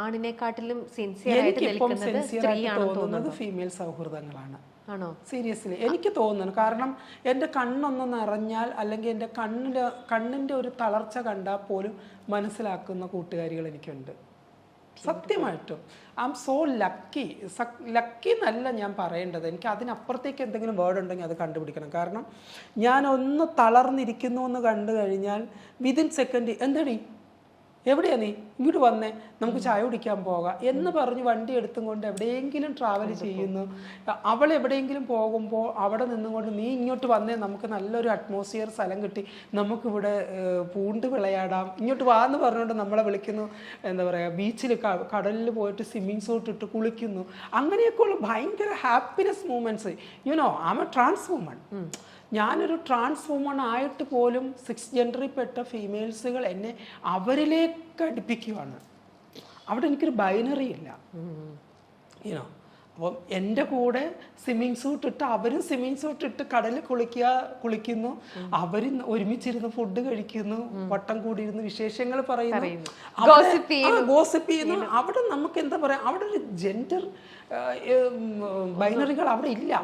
ആണിനെക്കാട്ടിലും sincere ആയിട്ട് നിൽക്കുന്നത് സ്ത്രീയാണെന്ന് തോന്നുന്നത് ഫീമെയിൽ സൗഹൃദങ്ങളാണ്. ആണോ? സീരിയസ്ലി എനിക്ക് തോന്നുന്നു. കാരണം എൻ്റെ കണ്ണൊന്ന് നിറഞ്ഞാൽ അല്ലെങ്കിൽ എൻ്റെ കണ്ണിൻ്റെ ഒരു തളർച്ച കണ്ടാൽ പോലും മനസ്സിലാക്കുന്ന കൂട്ടുകാരികൾ എനിക്കുണ്ട്. സത്യമായിട്ടും I am so lucky. Lucky എന്നല്ല ഞാൻ പറയേണ്ടത്, എനിക്ക് അതിനപ്പുറത്തേക്ക് എന്തെങ്കിലും വേർഡ് ഉണ്ടെങ്കിൽ അത് കണ്ടുപിടിക്കണം. കാരണം ഞാനൊന്ന് തളർന്നിരിക്കുന്നു എന്ന് കണ്ടു കഴിഞ്ഞാൽ വിതിൻ സെക്കൻഡ് എന്തടി എവിടെയാ നീ ഇങ്ങോട്ട് വന്നേ നമുക്ക് ചായ കുടിക്കാൻ പോകാം എന്ന് പറഞ്ഞ് വണ്ടി എടുത്തും കൊണ്ട് എവിടെയെങ്കിലും ട്രാവൽ ചെയ്യുന്നു. അവൾ എവിടെയെങ്കിലും പോകുമ്പോൾ അവിടെ നിന്നുകൊണ്ട് നീ ഇങ്ങോട്ട് വന്നേ നമുക്ക് നല്ലൊരു അറ്റ്മോസ്ഫിയർ സ്ഥലം കിട്ടി, നമുക്കിവിടെ പൂണ്ട് വിളയാടാം, ഇങ്ങോട്ട് വാ എന്ന് പറഞ്ഞുകൊണ്ട് നമ്മളെ വിളിക്കുന്നു. എന്താ പറയുക, ബീച്ചിൽ കടലിൽ പോയിട്ട് സ്വിമ്മിങ് സൂട്ട് ഇട്ട് കുളിക്കുന്നു. അങ്ങനെയൊക്കെയുള്ള ഭയങ്കര happiness moments. You know I am a trans woman. ഞാനൊരു ട്രാൻസ് വുമൺ ആയിട്ട് പോലും 6th ജെൻഡറിൽ പെട്ട ഫീമെയിൽസുകൾ എന്നെ അവരിലേക്ക് അടുപ്പിക്കുകയാണ്. അവിടെ എനിക്കൊരു ബൈനറി ഇല്ല. യുനോ അപ്പം എൻ്റെ കൂടെ സ്വിമ്മിങ് സൂട്ട് ഇട്ട് അവരും സ്വിമ്മിങ് സൂട്ട് ഇട്ട് കടലിൽ കുളിക്കുന്നു, അവർ ഒരുമിച്ചിരുന്ന് ഫുഡ് കഴിക്കുന്നു, വട്ടം കൂടിയിരുന്ന് വിശേഷങ്ങൾ പറയുന്നു, ഗോസിപ്പ് ചെയ്യുന്നു. അവിടെ നമുക്ക് എന്താ പറയുക, അവിടെ ഒരു ജെൻഡർ ബൈനറികൾ അവിടെ ഇല്ല.